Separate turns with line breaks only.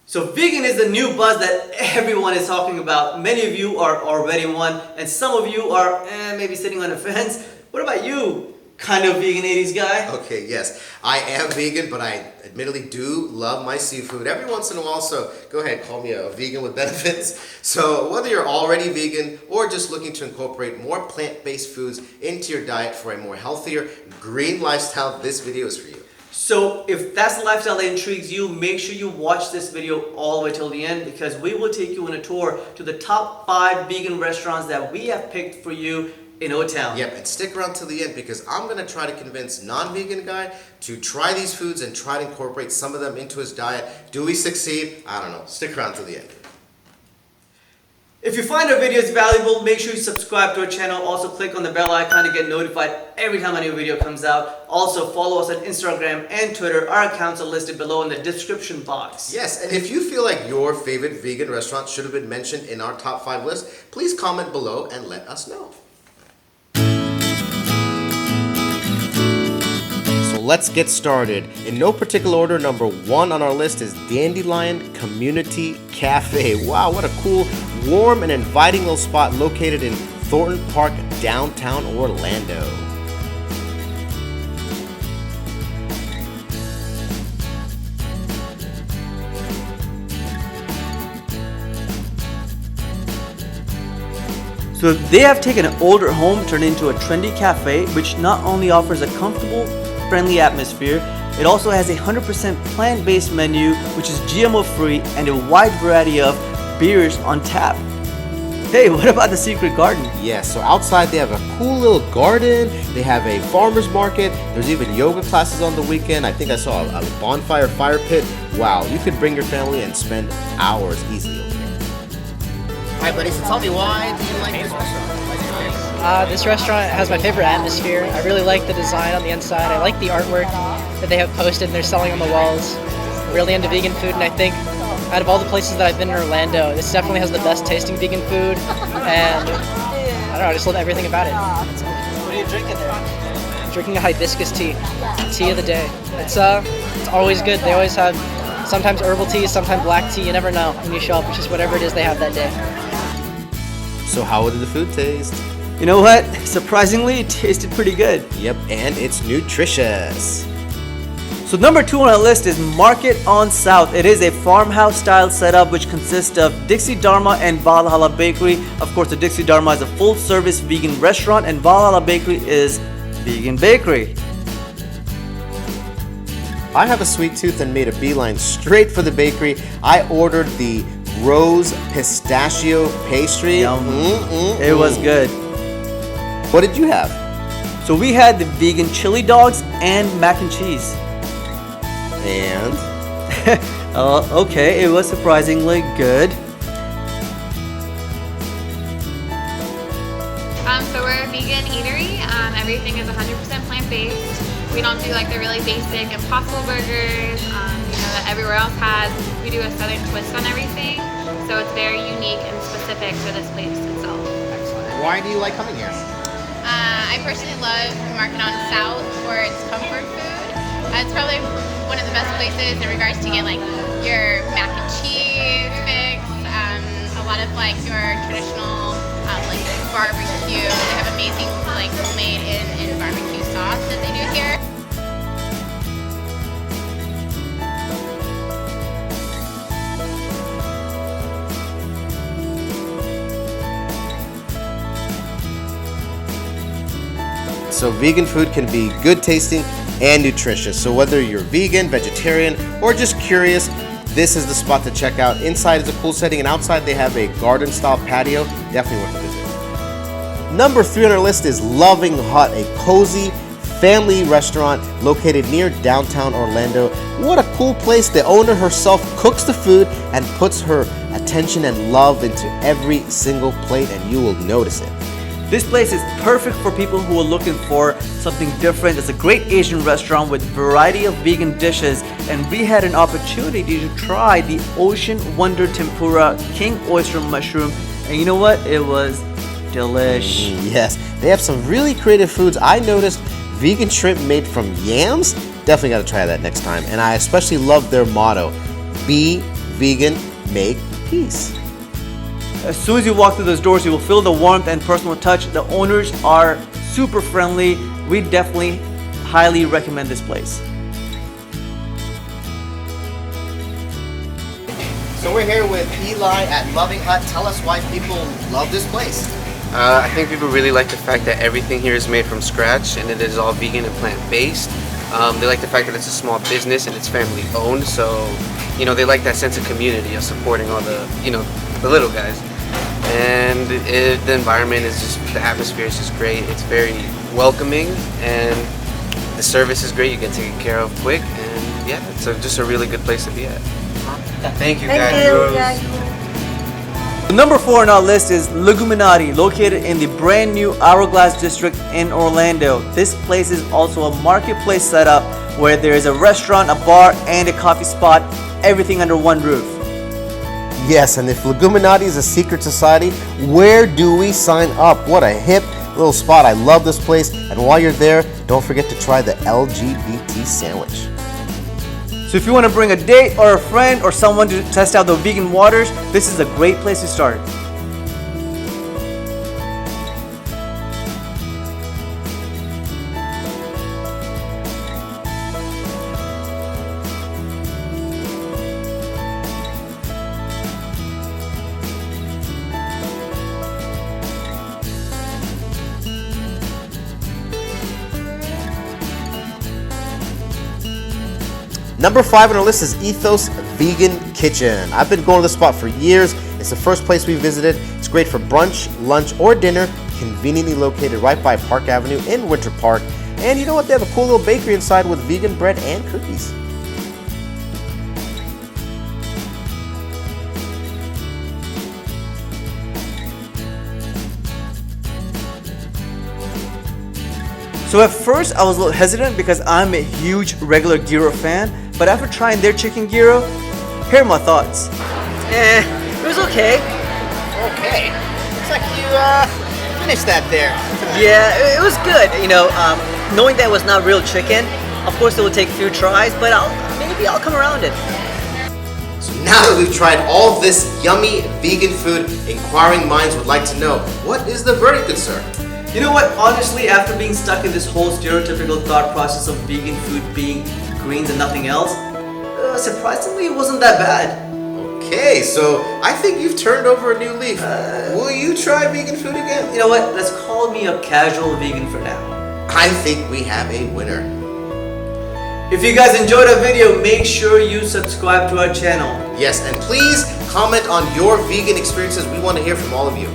So vegan is the new buzz that everyone is talking about. Many of you are already one, and some of you are maybe sitting on the fence. What about you, kind of vegan 80s guy?
Okay, yes, I am vegan, but I admittedly do love my seafood every once in a while, so go ahead, call me a vegan with benefits. So whether you're already vegan or just looking to incorporate more plant-based foods into your diet for a more healthier, green lifestyle, this video is for you.
So if that's the lifestyle that intrigues you, make sure you watch this video all the way till the end, because we will take you on a tour to the top 5 vegan restaurants that we have picked for you in O-Town.
Yep, and stick around till the end because I'm going to try to convince non-vegan guy to try these foods and try to incorporate some of them into his diet. Do we succeed? I don't know. Stick around till the end.
If you find our videos valuable, make sure you subscribe to our channel. Also click on the bell icon to get notified every time a new video comes out. Also follow us on Instagram and Twitter. Our accounts are listed below in the description box.
Yes, and if you feel like your favorite vegan restaurant should have been mentioned in our top 5 list, please comment below and let us know. So let's get started. In no particular order, number 1 on our list is Dandelion Community Cafe. Wow, what a cool, warm and inviting little spot located in Thornton Park, downtown Orlando.
So they have taken an older home, turned it into a trendy cafe, which not only offers a comfortable, friendly atmosphere, it also has a 100% plant-based menu, which is GMO-free, and a wide variety of beers on tap. Hey, what about the secret garden?
Yes, so outside they have a cool little garden, they have a farmer's market, there's even yoga classes on the weekend. I think I saw a bonfire fire pit. Wow, you could bring your family and spend hours easily over here. Alright buddy, so tell me, why do you like this restaurant?
This restaurant has my favorite atmosphere. I really like the design on the inside. I like the artwork that they have posted and they're selling on the walls. I'm really into vegan food, and I think out of all the places that I've been in Orlando, this definitely has the best tasting vegan food, and I don't know, I just love everything about it.
What are you drinking there?
I'm drinking a hibiscus tea of the day. It's always good. They always have sometimes herbal tea, sometimes black tea. You never know when you show up. It's just whatever it is they have that day.
So how did the food taste?
You know what? Surprisingly, it tasted pretty good.
Yep, and it's nutritious.
So number 2 on our list is Market on South. It is a farmhouse style setup which consists of Dixie Dharma and Valhalla Bakery. Of course, the Dixie Dharma is a full service vegan restaurant and Valhalla Bakery is vegan bakery.
I have a sweet tooth and made a beeline straight for the bakery. I ordered the rose pistachio pastry.
Yum. It was good.
What did you have?
So we had the vegan chili dogs and mac and cheese.
And?
Okay, it was surprisingly good.
So we're a vegan eatery. Everything is 100% plant-based. We don't do like the really basic Impossible burgers, that everywhere else has. We do a southern twist on everything, so it's very unique and specific for this place itself.
Excellent. Why do you like coming here?
I personally love Market on South for its comfort food. It's probably one of the best places in regards to get like your mac and cheese fix, a lot of like your traditional like barbecue. They have amazing like homemade in barbecue sauce that they do here.
So vegan food can be good tasting and nutritious. So whether you're vegan, vegetarian, or just curious, this is the spot to check out. Inside is a cool setting, and outside they have a garden style patio. Definitely worth a visit. Number 3 on our list is Loving Hut, a cozy family restaurant located near downtown Orlando. What a cool place. The owner herself cooks the food and puts her attention and love into every single plate, and you will notice it.
This place is perfect for people who are looking for something different. It's a great Asian restaurant with a variety of vegan dishes, and we had an opportunity to try the Ocean Wonder Tempura King Oyster Mushroom, and you know what? It was delish.
Yes, they have some really creative foods. I noticed vegan shrimp made from yams. Definitely got to try that next time. And I especially love their motto, be vegan, make peace.
As soon as you walk through those doors, you will feel the warmth and personal touch. The owners are super friendly. We definitely highly recommend this place.
So we're here with Eli at Loving Hut. Tell us why people love this place.
I think people really like the fact that everything here is made from scratch and it is all vegan and plant-based. They like the fact that it's a small business and it's family owned, so they like that sense of community of supporting all the the little guys. And the environment is the atmosphere is just great. It's very welcoming and the service is great. You get taken care of quick, and yeah, it's just a really good place to be at. Thank you guys.
Number 4 on our list is Leguminati, located in the brand new Hourglass District in Orlando. This place is also a marketplace setup where there is a restaurant, a bar, and a coffee spot, everything under one roof.
Yes, and if Leguminati is a secret society, where do we sign up? What a hip little spot. I love this place. And while you're there, don't forget to try the LGBT sandwich.
So if you want to bring a date or a friend or someone to test out the vegan waters, this is a great place to start.
Number 5 on our list is Ethos Vegan Kitchen. I've been going to this spot for years. It's the first place we visited. It's great for brunch, lunch, or dinner. Conveniently located right by Park Avenue in Winter Park. And you know what? They have a cool little bakery inside with vegan bread and cookies.
So at first I was a little hesitant because I'm a huge regular gyro fan, but after trying their chicken gyro, here are my thoughts.
It was okay.
Okay. Looks like you finished that there.
Yeah, it was good. Knowing that it was not real chicken, of course it will take a few tries, but maybe I'll come around it.
So now that we've tried all of this yummy vegan food, inquiring minds would like to know, what is the verdict, good sir?
You know what, honestly, after being stuck in this whole stereotypical thought process of vegan food being greens and nothing else, surprisingly it wasn't that bad.
Okay, so I think you've turned over a new leaf. Will you try vegan food again?
You know what, let's call me a casual vegan for now.
I think we have a winner.
If you guys enjoyed our video, make sure you subscribe to our channel.
Yes, and please comment on your vegan experiences. We want to hear from all of you.